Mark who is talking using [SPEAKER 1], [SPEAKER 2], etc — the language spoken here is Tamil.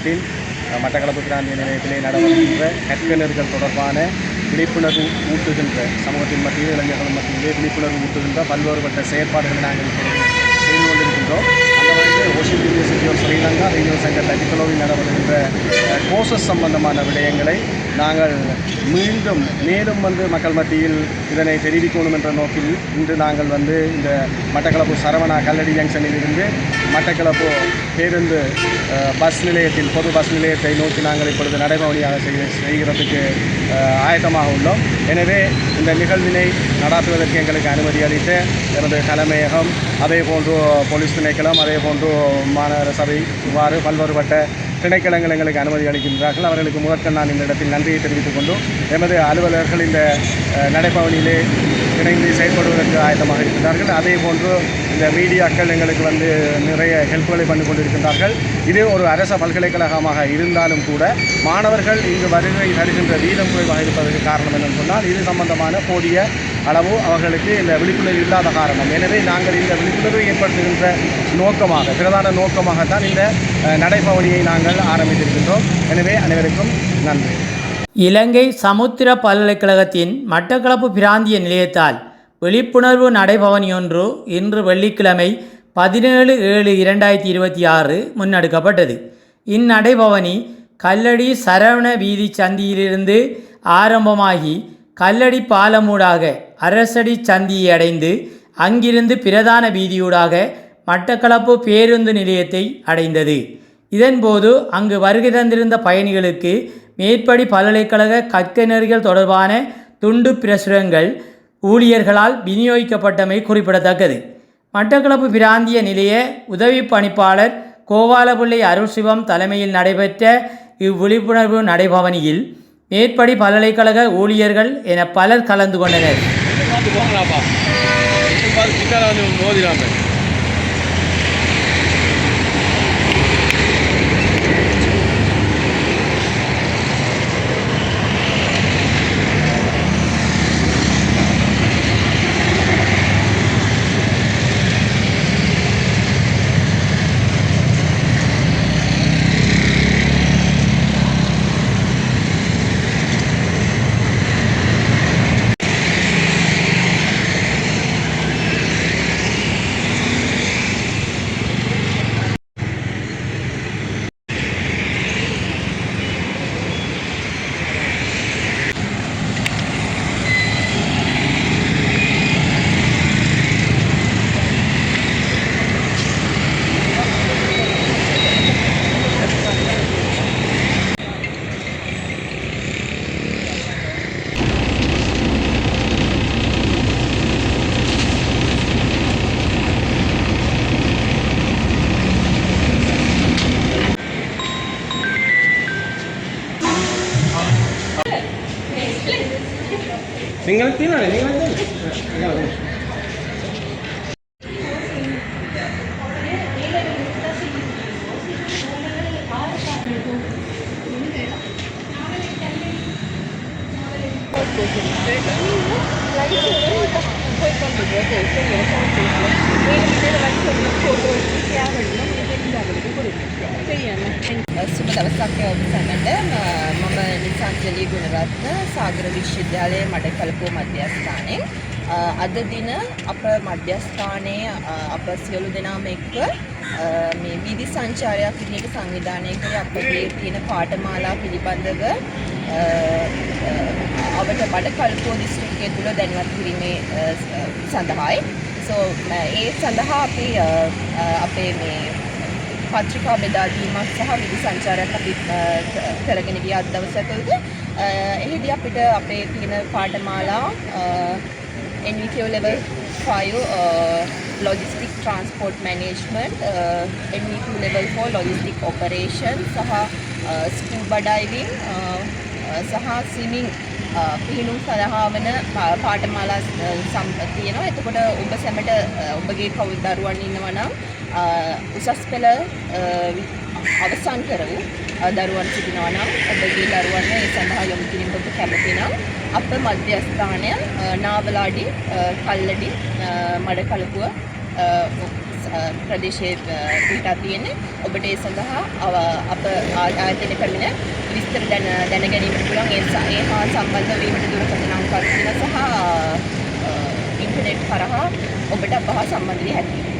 [SPEAKER 1] நிலையத்தின் மட்டக்களப்பு பிராந்திய நிலையத்திலே நடவடிக்கின்ற கற்கனர்கள் தொடர்பான விழிப்புணர்வு ஊட்டுகின்ற சமூகத்தின் மத்தியில் இளைஞர்கள் மத்தியிலே விழிப்புணர்வு ஊட்டுகின்ற பல்வேறுபட்ட செயற்பாடுகளை நாங்கள் செய்து கொண்டிருக்கின்றோம். அந்த வகையில் ocean university of Sri Lanka regional centre technology நடைபெறுகின்ற கோர்சஸ் சம்பந்தமான விடயங்களை நாங்கள் மீண்டும் மேலும் மக்கள் மத்தியில் இதனை தெரிவிக்கணும் என்ற நோக்கில் இன்று நாங்கள் இந்த மட்டக்களப்பு சரவணா கல்லடி ஜங்ஷனில் இருந்து மட்டக்களப்பு பேருந்து பஸ் நிலையத்தில் பொது பஸ் நிலையத்தை நோக்கி நாங்கள் இப்பொழுது நடைபவனியாக செய்கிறதுக்கு ஆயத்தமாக உள்ளோம். எனவே இந்த நிகழ்வினை நடாத்துவதற்கு எங்களுக்கு அனுமதி அளித்த எனது தலைமையகம், அதே போன்று போலீஸ் திணைக்களம், அதே போன்று மாநகர சபை, இவ்வாறு பல்வேறுபட்ட திணைக்களங்கள் எங்களுக்கு அனுமதி அளிக்கின்றார்கள். அவர்களுக்கு முதற்கண் நான் இந்த இடத்தில் நன்றியை தெரிவித்துக் கொண்டு எமது அலுவலர்கள் இந்த நடைபவனிலே இணைந்து செயல்படுவதற்கு ஆயத்தமாக இருக்கின்றார்கள். அதே போன்று இந்த மீடியாக்கள் எங்களுக்கு நிறைய ஹெல்ப்களை பண்ணி கொண்டிருக்கின்றார்கள். இது ஒரு அரச பல்கலைக்கழகமாக இருந்தாலும் கூட மாணவர்கள் இங்கு வருகை தருகின்ற வீதம் குறைவாக இருப்பதற்கு காரணம் என்னென்னு சொன்னால் இது சம்பந்தமான போதிய அளவு அவர்களுக்கு இந்த விழிப்புணர்வு இல்லாத காரணம். எனவே நாங்கள் இந்த விழிப்புணர்வை ஏற்படுத்துகின்ற நோக்கமாக, பிரதான நோக்கமாகத்தான் இந்த நடைபவனியை நாங்கள் ஆரம்பித்திருக்கின்றோம். எனவே அனைவருக்கும் நன்றி.
[SPEAKER 2] இலங்கை சமுத்திர பல்கலைக்கழகத்தின் மட்டக்களப்பு பிராந்திய நிலையத்தால் விழிப்புணர்வு நடைபவனியொன்று இன்று வெள்ளிக்கிழமை 17/7/2026 முன்னெடுக்கப்பட்டது. இந்நடைபவனி கல்லடி சரவண வீதி சந்தியிலிருந்து ஆரம்பமாகி கல்லடி பாலமூடாக அரசடி சந்தியை அடைந்து அங்கிருந்து பிரதான வீதியூடாக மட்டக்களப்பு பேருந்து நிலையத்தை அடைந்தது. இதன்போது அங்கு வருகை தந்திருந்த பயணிகளுக்கு மேற்படி பல்கலைக்கழக கற்கனர்கள் தொடர்பான துண்டு பிரசுரங்கள் ஊழியர்களால் விநியோகிக்கப்பட்டமை குறிப்பிடத்தக்கது. மட்டக்களப்பு பிராந்திய நிலைய உதவி பணிப்பாளர் கோவாலபிள்ளை அருள்சிவம் தலைமையில் நடைபெற்ற இவ்விழிப்புணர்வு நடைபவனியில் மேற்படி பல்கலைக்கழக ஊழியர்கள் என பலர் கலந்து கொண்டனர்.
[SPEAKER 1] നിങ്ങൾ തീനാണ് നിങ്ങൾ
[SPEAKER 3] සුබ දවසක් ඔබසන්නට මම නිසංජලී ගුණරත්න සාගර විශ්වවිද්‍යාලයේ මඩකලපුව මධ්‍යස්ථානයේ අද දින අප මධ්‍යස්ථානයේ අප සියලු දෙනාම එක්ක මේ වීදි සංචාරයක් විදිහට සංවිධානය කරේ අපගේ තියෙන පාඨමාලා පිළිබඳව අපට මඩකලපුව දිස්ත්‍රික්කය තුළ දැනුවත් කිරීමේ සඳහායි. ඒ සඳහා අපි අපේ මේ පත්‍රිකා බෙදා දීමක් සහ විදි සංචාරයක් අපි කරගෙන ගිය අද දවසකදී එහිදී අපිට අපේ තියෙන පාඨමාලා NVQ level 5 logistic transport management, NVQ level 4 logistic operation සහ scuba diving සහ swimming පිහිනුම් සඳහා වන පාඨමාලා තියෙනවා. එතකොට ඔබ සැමට ඔබගේ කවුරු දරුවන් ඉන්නවා නම් උසස් පෙළ අවසන් කර වූ දරුවන් සිටිනවා නම් ඔබගේ දරුවන් ඒ සඳහා යොමු කිරීමට ඔබ කැමති නම් අප මධ්‍යස්ථානය නාවලාඩි කල්ලඩි මඩකලපුව ප්‍රදේශයේ පිහිටා තියෙන්නේ. ඔබට ඒ සඳහා අප ආයතනයේ පැමිණ විස්තර දැන ගැනීමට පුළුවන්. ඒ හා සම්බන්ධ වීමට දුරකථන අංක තියෙනවා සහ ඉන්ටර්නෙට් හරහා ඔබට අප හා සම්බන්ධ විය හැකියි.